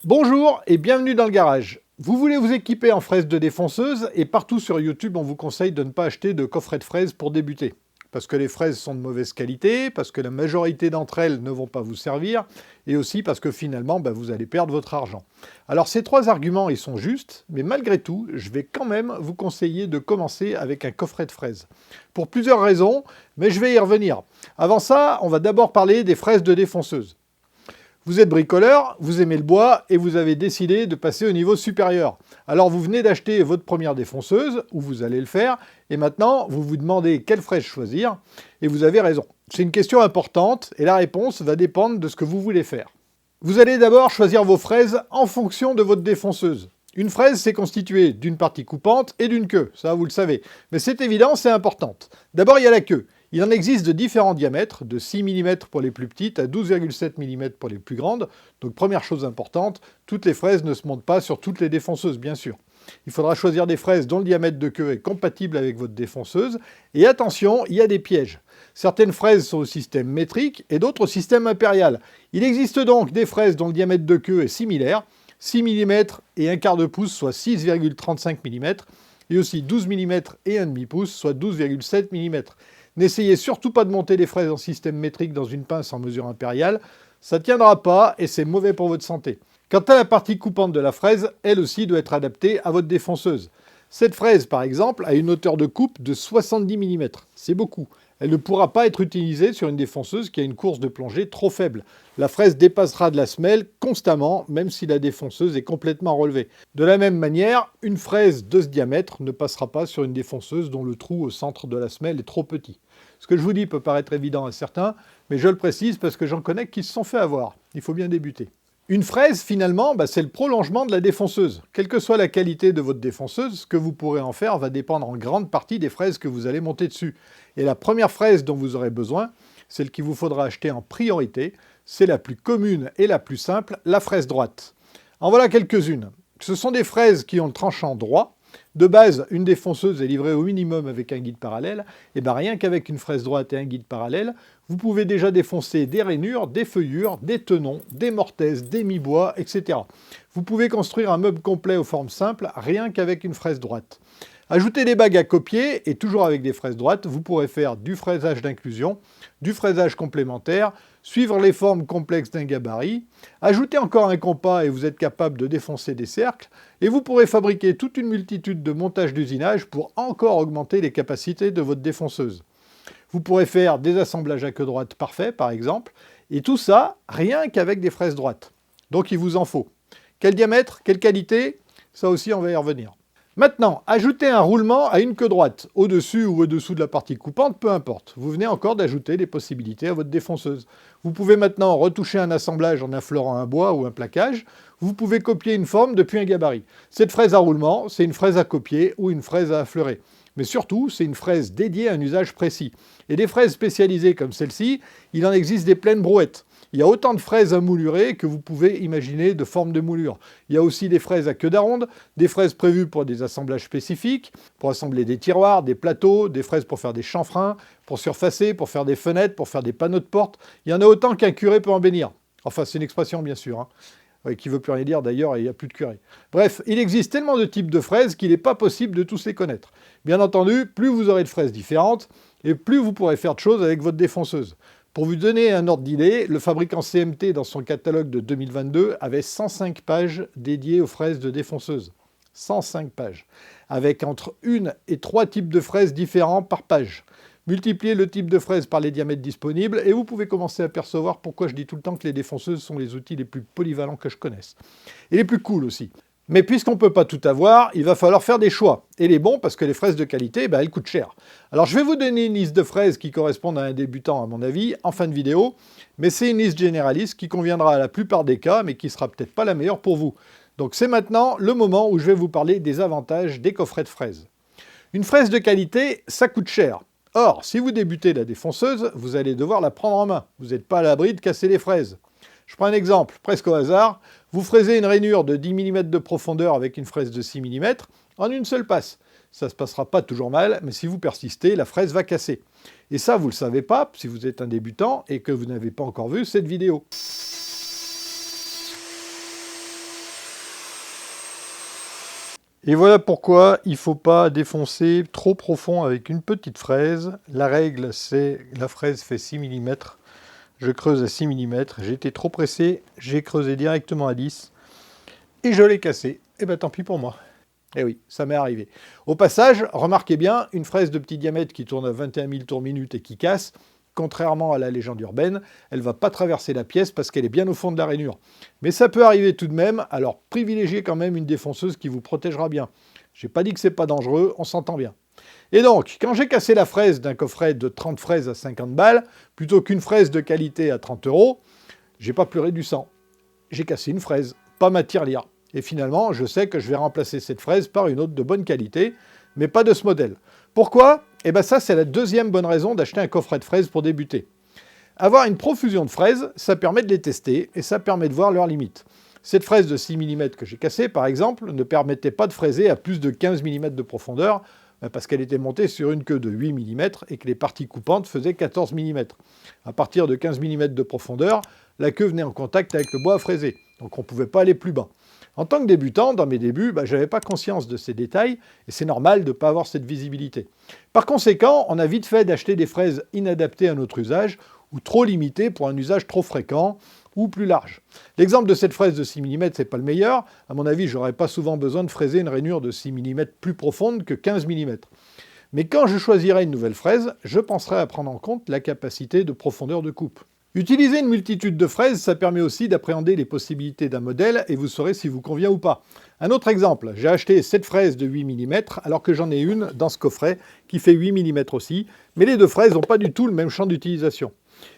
Bonjour et bienvenue dans le garage. Vous voulez vous équiper en fraises de défonceuse et partout sur YouTube on vous conseille de ne pas acheter de coffret de fraises pour débuter. Parce que les fraises sont de mauvaise qualité, parce que la majorité d'entre elles ne vont pas vous servir et aussi parce que finalement vous allez perdre votre argent. Alors ces trois arguments ils sont justes, mais malgré tout je vais quand même vous conseiller de commencer avec un coffret de fraises. Pour plusieurs raisons, mais je vais y revenir. Avant ça, on va d'abord parler des fraises de défonceuse. Vous êtes bricoleur, vous aimez le bois et vous avez décidé de passer au niveau supérieur. Alors vous venez d'acheter votre première défonceuse, ou vous allez le faire, et maintenant vous vous demandez quelle fraise choisir, et vous avez raison. C'est une question importante et la réponse va dépendre de ce que vous voulez faire. Vous allez d'abord choisir vos fraises en fonction de votre défonceuse. Une fraise, c'est constitué d'une partie coupante et d'une queue, ça vous le savez. Mais c'est évident, c'est important. D'abord, il y a la queue. Il en existe de différents diamètres, de 6 mm pour les plus petites à 12,7 mm pour les plus grandes. Donc première chose importante, toutes les fraises ne se montent pas sur toutes les défonceuses, bien sûr. Il faudra choisir des fraises dont le diamètre de queue est compatible avec votre défonceuse. Et attention, il y a des pièges. Certaines fraises sont au système métrique et d'autres au système impérial. Il existe donc des fraises dont le diamètre de queue est similaire, 6 mm et un quart de pouce, soit 6,35 mm, et aussi 12 mm et un demi pouce, soit 12,7 mm. N'essayez surtout pas de monter les fraises en système métrique dans une pince en mesure impériale, ça ne tiendra pas et c'est mauvais pour votre santé. Quant à la partie coupante de la fraise, elle aussi doit être adaptée à votre défonceuse. Cette fraise, par exemple, a une hauteur de coupe de 70 mm. C'est beaucoup. Elle ne pourra pas être utilisée sur une défonceuse qui a une course de plongée trop faible. La fraise dépassera de la semelle constamment, même si la défonceuse est complètement relevée. De la même manière, une fraise de ce diamètre ne passera pas sur une défonceuse dont le trou au centre de la semelle est trop petit. Ce que je vous dis peut paraître évident à certains, mais je le précise parce que j'en connais qui se sont fait avoir. Il faut bien débuter. Une fraise, finalement, c'est le prolongement de la défonceuse. Quelle que soit la qualité de votre défonceuse, ce que vous pourrez en faire va dépendre en grande partie des fraises que vous allez monter dessus. Et la première fraise dont vous aurez besoin, celle qu'il vous faudra acheter en priorité, c'est la plus commune et la plus simple, la fraise droite. En voilà quelques-unes. Ce sont des fraises qui ont le tranchant droit. De base, une défonceuse est livrée au minimum avec un guide parallèle. Et rien qu'avec une fraise droite et un guide parallèle, vous pouvez déjà défoncer des rainures, des feuillures, des tenons, des mortaises, des mi-bois, etc. Vous pouvez construire un meuble complet aux formes simples rien qu'avec une fraise droite. Ajoutez des bagues à copier et toujours avec des fraises droites, vous pourrez faire du fraisage d'inclusion, du fraisage complémentaire, suivre les formes complexes d'un gabarit, ajouter encore un compas et vous êtes capable de défoncer des cercles, et vous pourrez fabriquer toute une multitude de montages d'usinage pour encore augmenter les capacités de votre défonceuse. Vous pourrez faire des assemblages à queue droite parfaits, par exemple, et tout ça rien qu'avec des fraises droites. Donc il vous en faut. Quel diamètre, quelle qualité, ça aussi on va y revenir. Maintenant, ajoutez un roulement à une queue droite, au-dessus ou au-dessous de la partie coupante, peu importe. Vous venez encore d'ajouter des possibilités à votre défonceuse. Vous pouvez maintenant retoucher un assemblage en affleurant un bois ou un plaquage. Vous pouvez copier une forme depuis un gabarit. Cette fraise à roulement, c'est une fraise à copier ou une fraise à affleurer. Mais surtout, c'est une fraise dédiée à un usage précis. Et des fraises spécialisées comme celle-ci, il en existe des pleines brouettes. Il y a autant de fraises à moulurer que vous pouvez imaginer de formes de moulure. Il y a aussi des fraises à queue d'aronde, des fraises prévues pour des assemblages spécifiques, pour assembler des tiroirs, des plateaux, des fraises pour faire des chanfreins, pour surfacer, pour faire des fenêtres, pour faire des panneaux de porte. Il y en a autant qu'un curé peut en bénir. Enfin, c'est une expression bien sûr, qui ne veut plus rien dire d'ailleurs, et il n'y a plus de curé. Bref, il existe tellement de types de fraises qu'il n'est pas possible de tous les connaître. Bien entendu, plus vous aurez de fraises différentes, et plus vous pourrez faire de choses avec votre défonceuse. Pour vous donner un ordre d'idée, le fabricant CMT, dans son catalogue de 2022, avait 105 pages dédiées aux fraises de défonceuse. 105 pages. Avec entre 1 et 3 types de fraises différents par page. Multipliez le type de fraise par les diamètres disponibles et vous pouvez commencer à percevoir pourquoi je dis tout le temps que les défonceuses sont les outils les plus polyvalents que je connaisse. Et les plus cool aussi. Mais puisqu'on ne peut pas tout avoir, il va falloir faire des choix. Et les bons, parce que les fraises de qualité, elles coûtent cher. Alors je vais vous donner une liste de fraises qui correspondent à un débutant, à mon avis, en fin de vidéo. Mais c'est une liste généraliste qui conviendra à la plupart des cas, mais qui ne sera peut-être pas la meilleure pour vous. Donc c'est maintenant le moment où je vais vous parler des avantages des coffrets de fraises. Une fraise de qualité, ça coûte cher. Or, si vous débutez la défonceuse, vous allez devoir la prendre en main. Vous n'êtes pas à l'abri de casser les fraises. Je prends un exemple, presque au hasard. Vous fraisez une rainure de 10 mm de profondeur avec une fraise de 6 mm en une seule passe. Ça ne se passera pas toujours mal, mais si vous persistez, la fraise va casser. Et ça, vous ne le savez pas si vous êtes un débutant et que vous n'avez pas encore vu cette vidéo. Et voilà pourquoi il ne faut pas défoncer trop profond avec une petite fraise. La règle, c'est la fraise fait 6 mm. Je creuse à 6 mm. J'ai été trop pressé, j'ai creusé directement à 10 et je l'ai cassé. Et bien tant pis pour moi. Eh oui, ça m'est arrivé. Au passage, remarquez bien, une fraise de petit diamètre qui tourne à 21 000 tours minute et qui casse, contrairement à la légende urbaine, elle ne va pas traverser la pièce parce qu'elle est bien au fond de la rainure. Mais ça peut arriver tout de même, alors privilégiez quand même une défonceuse qui vous protégera bien. J'ai pas dit que c'est pas dangereux, on s'entend bien. Et donc, quand j'ai cassé la fraise d'un coffret de 30 fraises à 50 balles, plutôt qu'une fraise de qualité à 30 €, j'ai pas pleuré du sang. J'ai cassé une fraise, pas ma tirelire. Et finalement, je sais que je vais remplacer cette fraise par une autre de bonne qualité, mais pas de ce modèle. Pourquoi? Eh bien ça, c'est la deuxième bonne raison d'acheter un coffret de fraises pour débuter. Avoir une profusion de fraises, ça permet de les tester et ça permet de voir leurs limites. Cette fraise de 6 mm que j'ai cassée, par exemple, ne permettait pas de fraiser à plus de 15 mm de profondeur, parce qu'elle était montée sur une queue de 8 mm et que les parties coupantes faisaient 14 mm. À partir de 15 mm de profondeur, la queue venait en contact avec le bois à fraiser, donc on ne pouvait pas aller plus bas. En tant que débutant, dans mes débuts, je n'avais pas conscience de ces détails, et c'est normal de ne pas avoir cette visibilité. Par conséquent, on a vite fait d'acheter des fraises inadaptées à notre usage, ou trop limitées pour un usage trop fréquent, ou plus large. L'exemple de cette fraise de 6 mm, c'est pas le meilleur. À mon avis, j'aurais pas souvent besoin de fraiser une rainure de 6 mm plus profonde que 15 mm. Mais quand je choisirai une nouvelle fraise, je penserai à prendre en compte la capacité de profondeur de coupe. Utiliser une multitude de fraises, ça permet aussi d'appréhender les possibilités d'un modèle et vous saurez si vous convient ou pas. Un autre exemple, j'ai acheté cette fraise de 8 mm alors que j'en ai une dans ce coffret qui fait 8 mm aussi, mais les deux fraises n'ont pas du tout le même champ d'utilisation.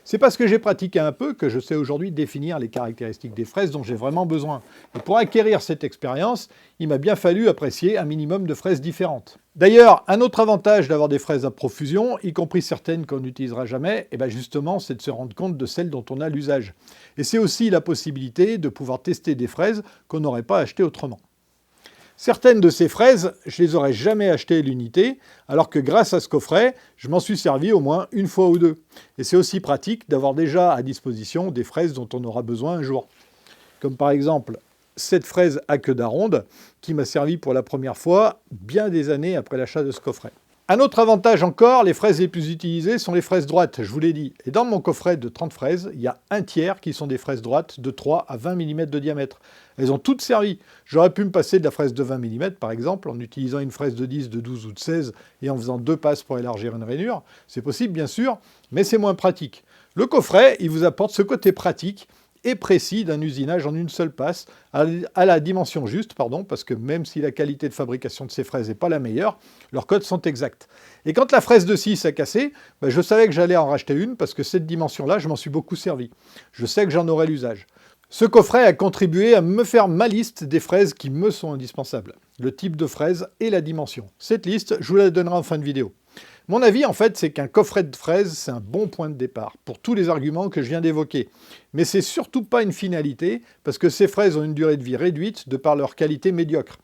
C'est parce que j'ai pratiqué un peu que je sais aujourd'hui définir les caractéristiques des fraises dont j'ai vraiment besoin. Et pour acquérir cette expérience, il m'a bien fallu apprécier un minimum de fraises différentes. D'ailleurs, un autre avantage d'avoir des fraises à profusion, y compris certaines qu'on n'utilisera jamais, justement, c'est de se rendre compte de celles dont on a l'usage. Et c'est aussi la possibilité de pouvoir tester des fraises qu'on n'aurait pas achetées autrement. Certaines de ces fraises, je les aurais jamais achetées à l'unité, alors que grâce à ce coffret, je m'en suis servi au moins une fois ou deux. Et c'est aussi pratique d'avoir déjà à disposition des fraises dont on aura besoin un jour. Comme par exemple cette fraise à queue d'aronde, qui m'a servi pour la première fois bien des années après l'achat de ce coffret. Un autre avantage encore, les fraises les plus utilisées sont les fraises droites, je vous l'ai dit. Et dans mon coffret de 30 fraises, il y a un tiers qui sont des fraises droites de 3 à 20 mm de diamètre. Elles ont toutes servi. J'aurais pu me passer de la fraise de 20 mm, par exemple, en utilisant une fraise de 10, de 12 ou de 16 et en faisant 2 passes pour élargir une rainure. C'est possible, bien sûr, mais c'est moins pratique. Le coffret, il vous apporte ce côté pratique et précis d'un usinage en une seule passe, à la dimension juste, parce que même si la qualité de fabrication de ces fraises n'est pas la meilleure, leurs codes sont exacts. Et quand la fraise de 6 a cassé, je savais que j'allais en racheter une, parce que cette dimension-là, je m'en suis beaucoup servi. Je sais que j'en aurai l'usage. Ce coffret a contribué à me faire ma liste des fraises qui me sont indispensables. Le type de fraise et la dimension. Cette liste, je vous la donnerai en fin de vidéo. Mon avis, en fait, c'est qu'un coffret de fraises, c'est un bon point de départ, pour tous les arguments que je viens d'évoquer. Mais c'est surtout pas une finalité, parce que ces fraises ont une durée de vie réduite de par leur qualité médiocre.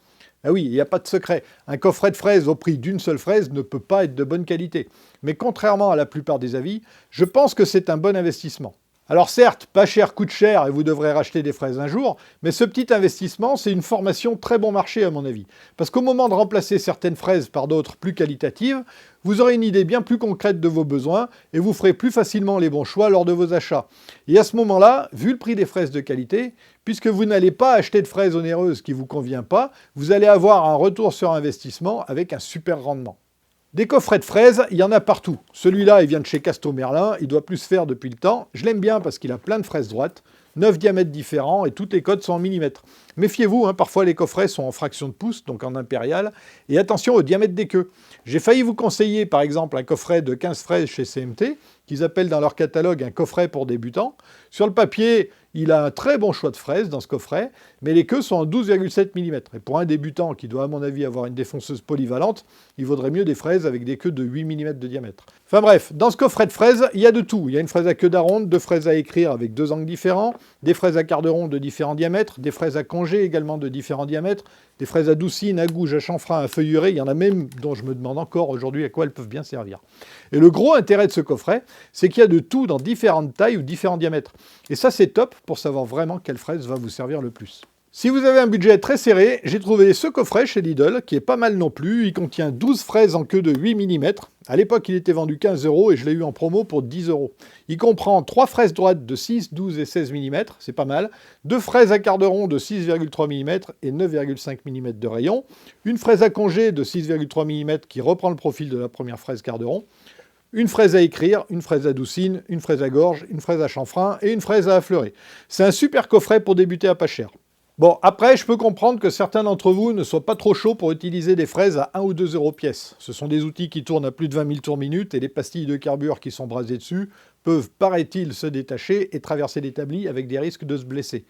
Ah oui, il n'y a pas de secret. Un coffret de fraises au prix d'une seule fraise ne peut pas être de bonne qualité. Mais contrairement à la plupart des avis, je pense que c'est un bon investissement. Alors certes, pas cher coûte cher et vous devrez racheter des fraises un jour, mais ce petit investissement, c'est une formation très bon marché à mon avis. Parce qu'au moment de remplacer certaines fraises par d'autres plus qualitatives, vous aurez une idée bien plus concrète de vos besoins et vous ferez plus facilement les bons choix lors de vos achats. Et à ce moment-là, vu le prix des fraises de qualité, puisque vous n'allez pas acheter de fraises onéreuses qui ne vous conviennent pas, vous allez avoir un retour sur investissement avec un super rendement. Des coffrets de fraises, il y en a partout. Celui-là, il vient de chez Casto Merlin, il doit plus se faire depuis le temps. Je l'aime bien parce qu'il a plein de fraises droites, 9 diamètres différents et toutes les codes sont en millimètres. Méfiez-vous, parfois les coffrets sont en fraction de pouce, donc en impérial, et attention au diamètre des queues. J'ai failli vous conseiller par exemple un coffret de 15 fraises chez CMT, qu'ils appellent dans leur catalogue un coffret pour débutants. Sur le papier, il a un très bon choix de fraises dans ce coffret, mais les queues sont en 12,7 mm. Et pour un débutant qui doit à mon avis avoir une défonceuse polyvalente, il vaudrait mieux des fraises avec des queues de 8 mm de diamètre. Enfin bref, dans ce coffret de fraises, il y a de tout. Il y a une fraise à queue d'aronde, 2 fraises à écrire avec 2 angles différents, des fraises à quart de ronde de différents diamètres, des fraises à congé également de différents diamètres, des fraises à doucine, à gouge, à chanfrein, à feuillurer. Il y en a même dont je me demande encore aujourd'hui à quoi elles peuvent bien servir. Et le gros intérêt de ce coffret, c'est qu'il y a de tout dans différentes tailles ou différents diamètres. Et ça, c'est top pour savoir vraiment quelle fraise va vous servir le plus. Si vous avez un budget très serré, j'ai trouvé ce coffret chez Lidl, qui est pas mal non plus. Il contient 12 fraises en queue de 8 mm. À l'époque, il était vendu 15 € et je l'ai eu en promo pour 10 €. Il comprend 3 fraises droites de 6, 12 et 16 mm, c'est pas mal. 2 fraises à quart de rond de 6,3 mm et 9,5 mm de rayon. Une fraise à congé de 6,3 mm qui reprend le profil de la première fraise quart de rond. Une fraise à écrire, une fraise à doucine, une fraise à gorge, une fraise à chanfrein et une fraise à affleurer. C'est un super coffret pour débuter à pas cher. Bon, après, je peux comprendre que certains d'entre vous ne soient pas trop chauds pour utiliser des fraises à 1 ou 2 € pièce. Ce sont des outils qui tournent à plus de 20 000 tours minute et les pastilles de carbure qui sont brasées dessus peuvent, paraît-il, se détacher et traverser l'établi avec des risques de se blesser.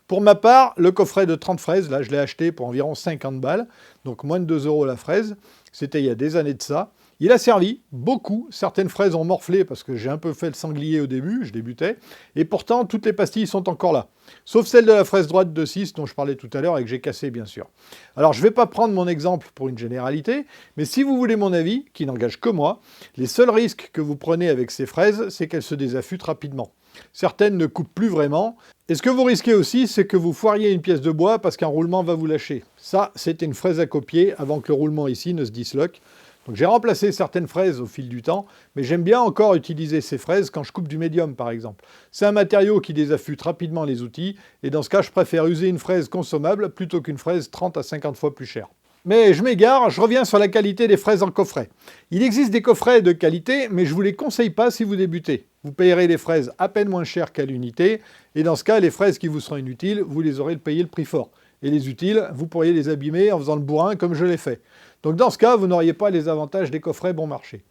Pour ma part, le coffret de 30 fraises, là, je l'ai acheté pour environ 50 balles, donc moins de 2 € la fraise. C'était il y a des années de ça. Il a servi, beaucoup. Certaines fraises ont morflé parce que j'ai un peu fait le sanglier au début, je débutais. Et pourtant, toutes les pastilles sont encore là. Sauf celle de la fraise droite de 6 dont je parlais tout à l'heure et que j'ai cassée, bien sûr. Alors, je ne vais pas prendre mon exemple pour une généralité, mais si vous voulez mon avis, qui n'engage que moi, les seuls risques que vous prenez avec ces fraises, c'est qu'elles se désaffûtent rapidement. Certaines ne coupent plus vraiment. Et ce que vous risquez aussi, c'est que vous foiriez une pièce de bois parce qu'un roulement va vous lâcher. Ça, c'était une fraise à copier avant que le roulement ici ne se disloque. Donc j'ai remplacé certaines fraises au fil du temps, mais j'aime bien encore utiliser ces fraises quand je coupe du médium par exemple. C'est un matériau qui désaffûte rapidement les outils, et dans ce cas je préfère user une fraise consommable plutôt qu'une fraise 30 à 50 fois plus chère. Mais je m'égare, je reviens sur la qualité des fraises en coffret. Il existe des coffrets de qualité, mais je ne vous les conseille pas si vous débutez. Vous payerez les fraises à peine moins chères qu'à l'unité, et dans ce cas les fraises qui vous seront inutiles, vous les aurez payé le prix fort. Et les utiles, vous pourriez les abîmer en faisant le bourrin comme je l'ai fait. Donc dans ce cas, vous n'auriez pas les avantages des coffrets bon marché.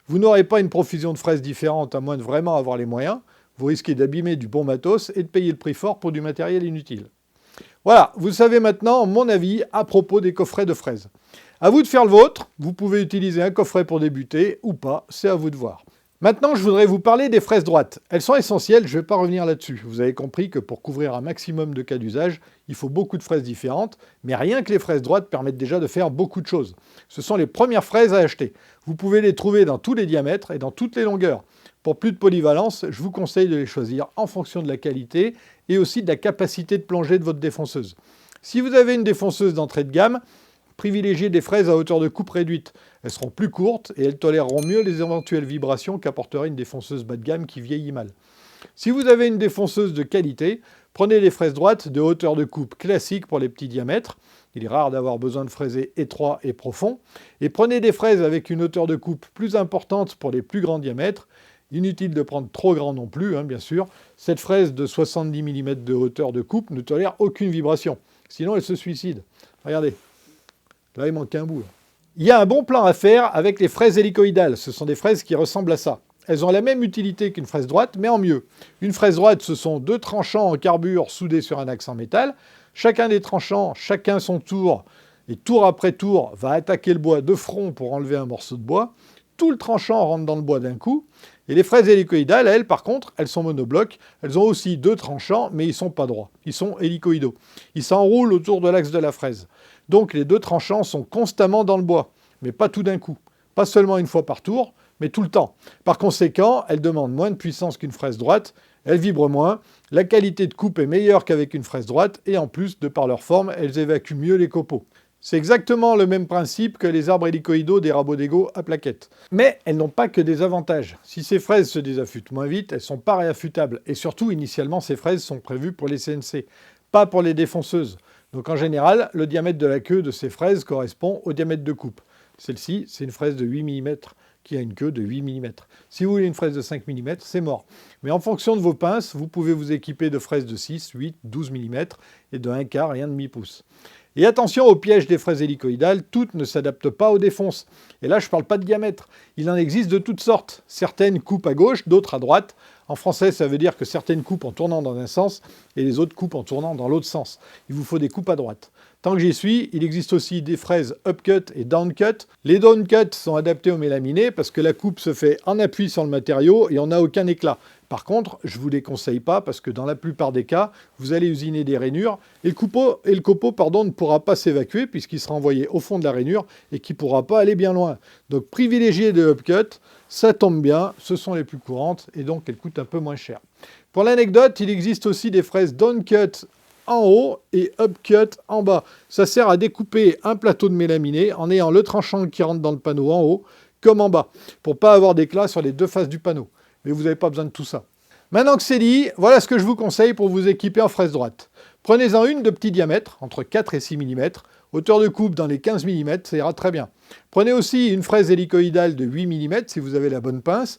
Vous n'aurez pas une profusion de fraises différentes à moins de vraiment avoir les moyens. Vous risquez d'abîmer du bon matos et de payer le prix fort pour du matériel inutile. Voilà, vous savez maintenant mon avis à propos des coffrets de fraises. À vous de faire le vôtre, vous pouvez utiliser un coffret pour débuter ou pas, c'est à vous de voir. Maintenant, je voudrais vous parler des fraises droites. Elles sont essentielles, je ne vais pas revenir là-dessus. Vous avez compris que pour couvrir un maximum de cas d'usage, il faut beaucoup de fraises différentes, mais rien que les fraises droites permettent déjà de faire beaucoup de choses. Ce sont les premières fraises à acheter. Vous pouvez les trouver dans tous les diamètres et dans toutes les longueurs. Pour plus de polyvalence, je vous conseille de les choisir en fonction de la qualité et aussi de la capacité de plongée de votre défonceuse. Si vous avez une défonceuse d'entrée de gamme, privilégiez des fraises à hauteur de coupe réduite. Elles seront plus courtes et elles toléreront mieux les éventuelles vibrations qu'apporterait une défonceuse bas de gamme qui vieillit mal. Si vous avez une défonceuse de qualité, prenez les fraises droites de hauteur de coupe classique pour les petits diamètres. Il est rare d'avoir besoin de fraisés étroits et profonds. Et prenez des fraises avec une hauteur de coupe plus importante pour les plus grands diamètres. Inutile de prendre trop grand non plus, bien sûr. Cette fraise de 70 mm de hauteur de coupe ne tolère aucune vibration. Sinon, elle se suicide. Regardez. Là, il manque un bout. Là. Il y a un bon plan à faire avec les fraises hélicoïdales. Ce sont des fraises qui ressemblent à ça. Elles ont la même utilité qu'une fraise droite, mais en mieux. Une fraise droite, ce sont 2 tranchants en carbure soudés sur un axe en métal. Chacun des tranchants, chacun son tour, et tour après tour, va attaquer le bois de front pour enlever un morceau de bois. Tout le tranchant rentre dans le bois d'un coup. Et les fraises hélicoïdales, elles, par contre, elles sont monoblocs. Elles ont aussi 2 tranchants, mais ils ne sont pas droits. Ils sont hélicoïdaux. Ils s'enroulent autour de l'axe de la fraise. Donc les 2 tranchants sont constamment dans le bois, mais pas tout d'un coup. Pas seulement une fois par tour, mais tout le temps. Par conséquent, elles demandent moins de puissance qu'une fraise droite, elles vibrent moins, la qualité de coupe est meilleure qu'avec une fraise droite, et en plus, de par leur forme, elles évacuent mieux les copeaux. C'est exactement le même principe que les arbres hélicoïdaux des rabots d'Ego à plaquettes. Mais elles n'ont pas que des avantages. Si ces fraises se désaffûtent moins vite, elles ne sont pas réaffûtables. Et surtout, initialement, ces fraises sont prévues pour les CNC, pas pour les défonceuses. Donc en général, le diamètre de la queue de ces fraises correspond au diamètre de coupe. Celle-ci, c'est une fraise de 8 mm qui a une queue de 8 mm. Si vous voulez une fraise de 5 mm, c'est mort. Mais en fonction de vos pinces, vous pouvez vous équiper de fraises de 6, 8, 12 mm et de 1/4 et 1/2 pouce. Et attention au piège des fraises hélicoïdales, toutes ne s'adaptent pas aux défonces. Et là, je ne parle pas de diamètre. Il en existe de toutes sortes. Certaines coupent à gauche, d'autres à droite. En français, ça veut dire que certaines coupent en tournant dans un sens et les autres coupent en tournant dans l'autre sens. Il vous faut des coupes à droite. Tant que j'y suis, il existe aussi des fraises upcut et downcut. Les downcut sont adaptées au mélaminé parce que la coupe se fait en appui sur le matériau et on n'a aucun éclat. Par contre, je ne vous les conseille pas parce que dans la plupart des cas, vous allez usiner des rainures et le copeau ne pourra pas s'évacuer puisqu'il sera envoyé au fond de la rainure et qui ne pourra pas aller bien loin. Donc privilégiez des upcut, ça tombe bien, ce sont les plus courantes et donc elles coûtent un peu moins cher. Pour l'anecdote, il existe aussi des fraises downcut en haut et upcut en bas. Ça sert à découper un plateau de mélaminé en ayant le tranchant qui rentre dans le panneau en haut comme en bas, pour ne pas avoir d'éclat sur les deux faces du panneau. Mais vous n'avez pas besoin de tout ça. Maintenant que c'est dit, voilà ce que je vous conseille pour vous équiper en fraise droite. Prenez-en une de petit diamètre, entre 4 et 6 mm, hauteur de coupe dans les 15 mm, ça ira très bien. Prenez aussi une fraise hélicoïdale de 8 mm si vous avez la bonne pince,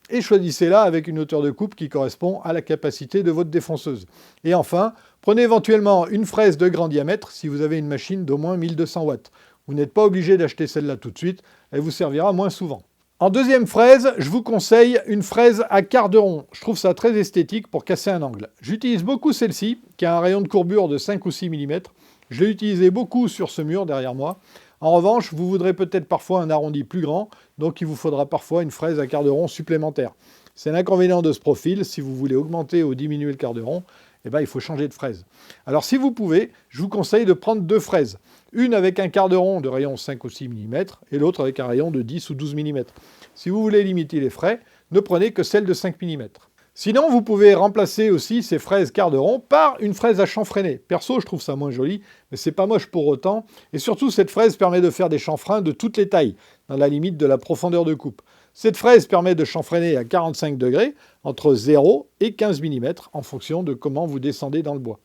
et choisissez-la avec une hauteur de coupe qui correspond à la capacité de votre défonceuse. Et enfin, prenez éventuellement une fraise de grand diamètre si vous avez une machine d'au moins 1200 watts. Vous n'êtes pas obligé d'acheter celle-là tout de suite, elle vous servira moins souvent. En deuxième fraise, je vous conseille une fraise à quart de rond. Je trouve ça très esthétique pour casser un angle. J'utilise beaucoup celle-ci, qui a un rayon de courbure de 5 ou 6 mm. Je l'ai utilisée beaucoup sur ce mur derrière moi. En revanche, vous voudrez peut-être parfois un arrondi plus grand, donc il vous faudra parfois une fraise à quart de rond supplémentaire. C'est l'inconvénient de ce profil, si vous voulez augmenter ou diminuer le quart de rond, eh ben, il faut changer de fraise. Alors si vous pouvez, je vous conseille de prendre deux fraises. Une avec un quart de rond de rayon 5 ou 6 mm et l'autre avec un rayon de 10 ou 12 mm. Si vous voulez limiter les frais, ne prenez que celle de 5 mm. Sinon, vous pouvez remplacer aussi ces fraises quart de rond par une fraise à chanfreiner. Perso, je trouve ça moins joli, mais c'est pas moche pour autant. Et surtout, cette fraise permet de faire des chanfreins de toutes les tailles, dans la limite de la profondeur de coupe. Cette fraise permet de chanfreiner à 45 degrés, entre 0 et 15 mm, en fonction de comment vous descendez dans le bois.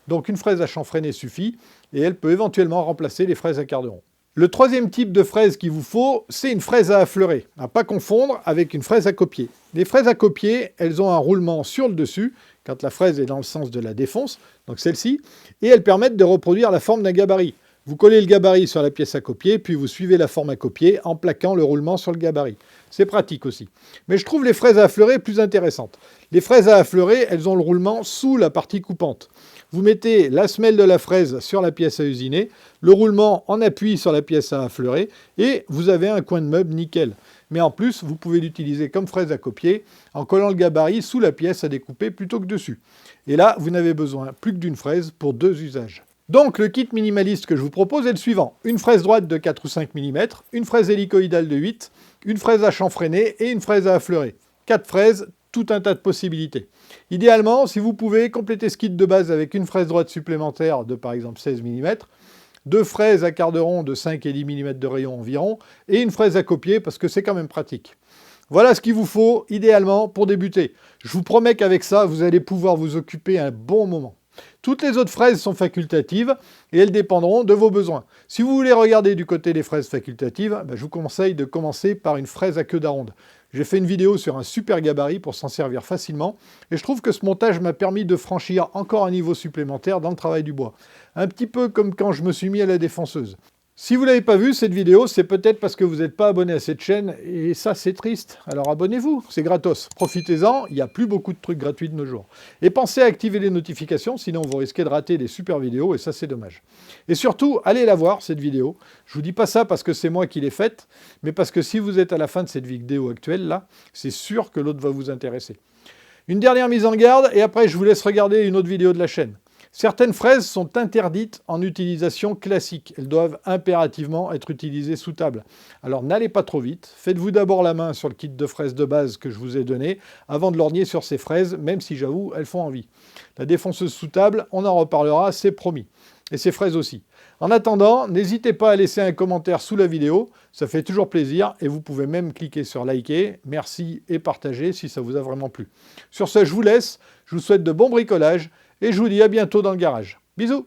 Donc une fraise à chanfreiner suffit, et elle peut éventuellement remplacer les fraises à quart de rond. Le troisième type de fraise qu'il vous faut, c'est une fraise à affleurer. À ne pas confondre avec une fraise à copier. Les fraises à copier, elles ont un roulement sur le dessus, quand la fraise est dans le sens de la défonce, donc celle-ci, et elles permettent de reproduire la forme d'un gabarit. Vous collez le gabarit sur la pièce à copier, puis vous suivez la forme à copier en plaquant le roulement sur le gabarit. C'est pratique aussi. Mais je trouve les fraises à affleurer plus intéressantes. Les fraises à affleurer, elles ont le roulement sous la partie coupante. Vous mettez la semelle de la fraise sur la pièce à usiner, le roulement en appui sur la pièce à affleurer, et vous avez un coin de meuble nickel. Mais en plus, vous pouvez l'utiliser comme fraise à copier, en collant le gabarit sous la pièce à découper plutôt que dessus. Et là, vous n'avez besoin plus que d'une fraise pour deux usages. Donc le kit minimaliste que je vous propose est le suivant. Une fraise droite de 4 ou 5 mm, une fraise hélicoïdale de 8, une fraise à chanfreiner et une fraise à affleurer. 4 fraises, tout un tas de possibilités. Idéalement, si vous pouvez, compléter ce kit de base avec une fraise droite supplémentaire de par exemple 16 mm, deux fraises à quart de rond de 5 et 10 mm de rayon environ, et une fraise à copier parce que c'est quand même pratique. Voilà ce qu'il vous faut, idéalement, pour débuter. Je vous promets qu'avec ça, vous allez pouvoir vous occuper un bon moment. Toutes les autres fraises sont facultatives et elles dépendront de vos besoins. Si vous voulez regarder du côté des fraises facultatives, je vous conseille de commencer par une fraise à queue d'aronde. J'ai fait une vidéo sur un super gabarit pour s'en servir facilement et je trouve que ce montage m'a permis de franchir encore un niveau supplémentaire dans le travail du bois. Un petit peu comme quand je me suis mis à la défonceuse. Si vous ne l'avez pas vu, cette vidéo, c'est peut-être parce que vous n'êtes pas abonné à cette chaîne, et ça, c'est triste. Alors abonnez-vous, c'est gratos. Profitez-en, il n'y a plus beaucoup de trucs gratuits de nos jours. Et pensez à activer les notifications, sinon vous risquez de rater des super vidéos, et ça, c'est dommage. Et surtout, allez la voir, cette vidéo. Je vous dis pas ça parce que c'est moi qui l'ai faite, mais parce que si vous êtes à la fin de cette vidéo actuelle, là, c'est sûr que l'autre va vous intéresser. Une dernière mise en garde, et après, je vous laisse regarder une autre vidéo de la chaîne. Certaines fraises sont interdites en utilisation classique. Elles doivent impérativement être utilisées sous table. Alors n'allez pas trop vite. Faites-vous d'abord la main sur le kit de fraises de base que je vous ai donné avant de lorgner sur ces fraises, même si j'avoue, elles font envie. La défonceuse sous table, on en reparlera, c'est promis. Et ces fraises aussi. En attendant, n'hésitez pas à laisser un commentaire sous la vidéo, ça fait toujours plaisir et vous pouvez même cliquer sur liker, merci et partager si ça vous a vraiment plu. Sur ce, je vous laisse, je vous souhaite de bons bricolages et je vous dis à bientôt dans le garage. Bisous!